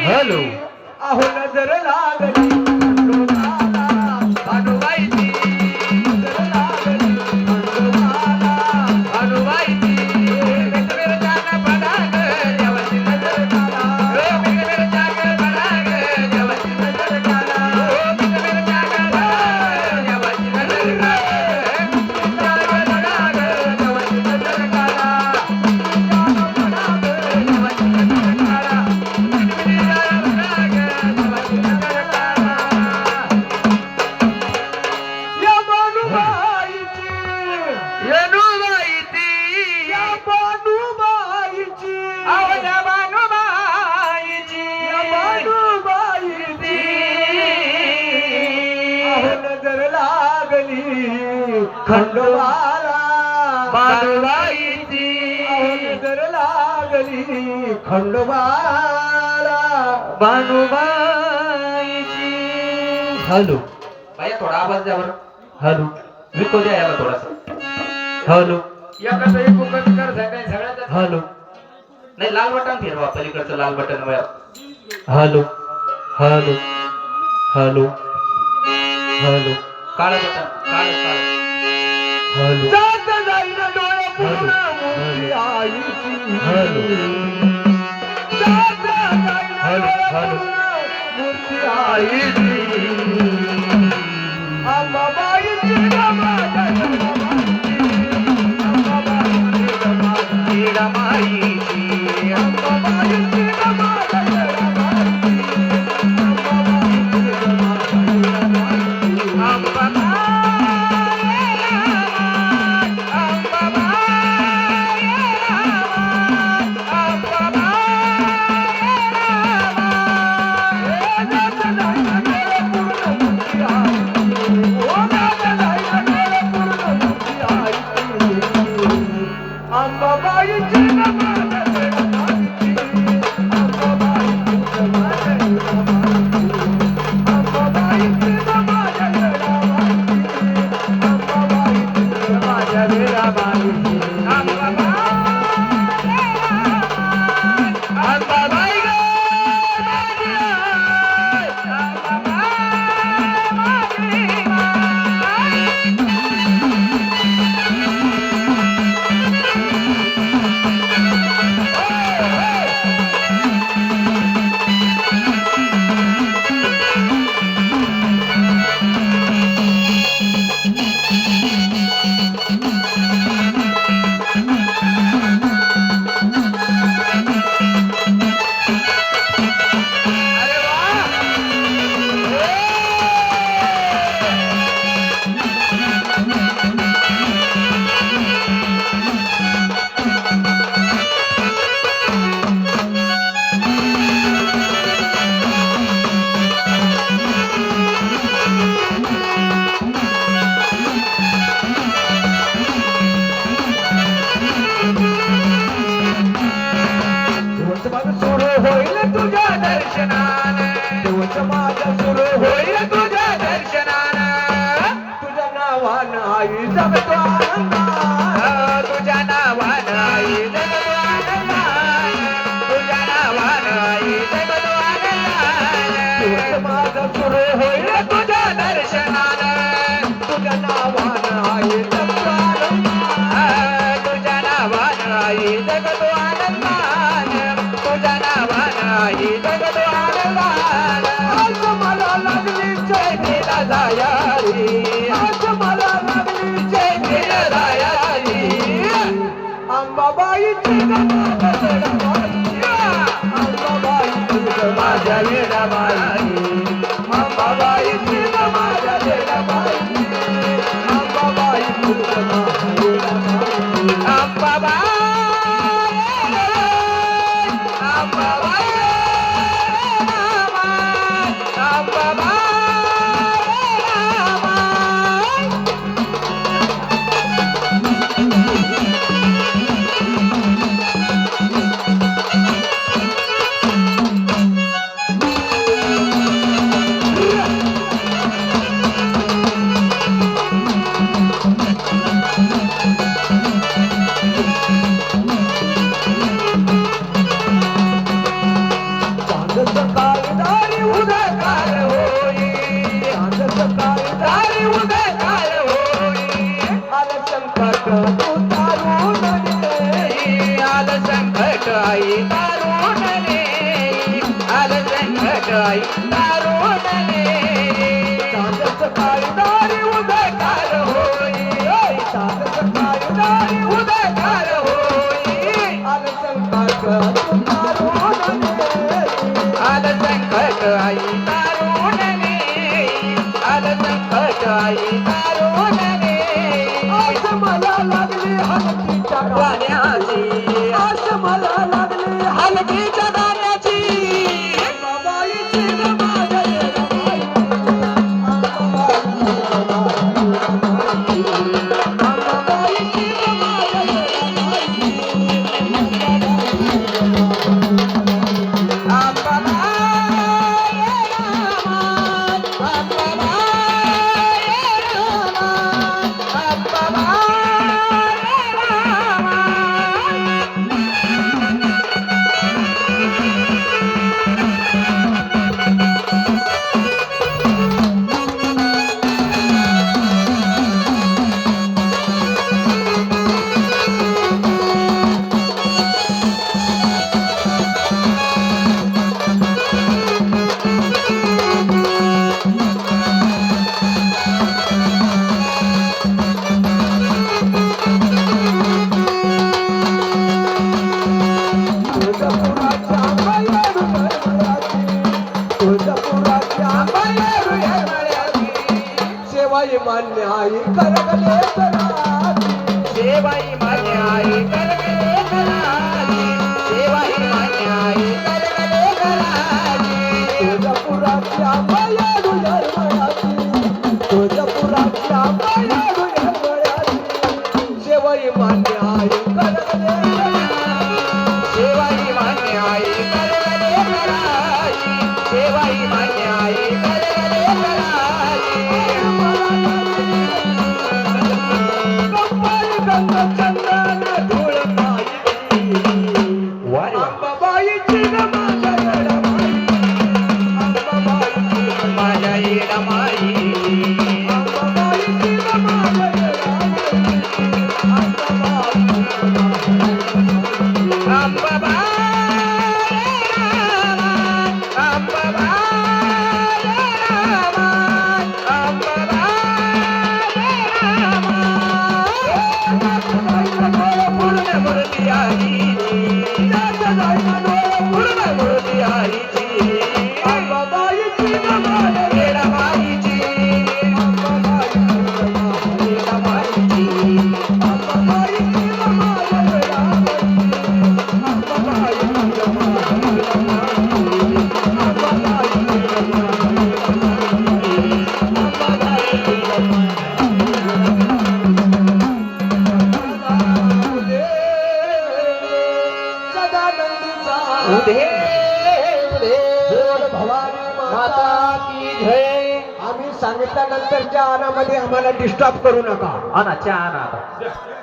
Hello अहो नजर लागली खंडोबाला भानुबाईची नजर लागली खंडोबाला भानुबाईची मेघमेर जागा पडा ग देवाची नजर काढा मेघमेर जागा पडा ग देवाची नजर काढा मेघमेर जागा पडा देवाची नजर खंडोबाला भानुबाईची नजर लागली खंडोबाला भानुबाईची. हॅलो बाई थोडा आवाज द्या बरं. हॅलो विको द्या याला थोडासा. हॅलो एकाचं एक उकट कर सगळ्यात हॅलो नाही लाल बटन फिरवा पलीकडचं लाल बटन वर. हॅलो हॅलो हॅलो हॅलो काळं बटन काळं काळं. हॅलो जात जाईल डोळे पूर्ण हॅलो मोठी आईची. हॅलो जात जाईल हॅलो डोळे हॅलो पूर्ण मोठी आईची. अंबाबाईची रमाई, अंबाबाईची रमाई, रमाईची. अंबाबाईची रमाई, रमाईची. अंबाबाईची रमाई, रमाईची. सकाळी दारी उदयकार होई आज सकाळी दारी उदयकार होई आलं संकट तू तारून नेई आलं संकट आई तारून नेई आलं संकट आई तारून नेई चांद सकाळी दारी उदयकार होई चांद सकाळी दारी उदयकार होई आलं संकट तू तारून नेई आलं संकट आई तारून नेई आलं संकट आई तारून नेई आस मला लागली हलकीच्या गाण्याची आस मला लागली हलकीच्या गाण्याची अंबाबाईची ग माझ्या येडाबाई अंबाबाईची ग माझ्या येडाबाई सेवाई मान्य आई करगले कराची सेवाई मान्य आई करगले कराची सेवाई मान्य आई करगले कराची तुळजापुराच्या माया दुर्मळाची तुळजापुराच्या माया दुर्मळाची सेवाई मान्य आई करगले सेवाई मान्य आई करगले कराची सेवाई मान्य आई करगले कराची चंदन धूळ अंबाबाईची ग माझ्या येडाबाई माझ्या येडाबाई अंबाबाईची ग माझ्या येडाबाई आम्ही सांगितल्यानंतर चहा मध्ये आम्हाला डिस्टर्ब करू नका. आणा चहा आणा आता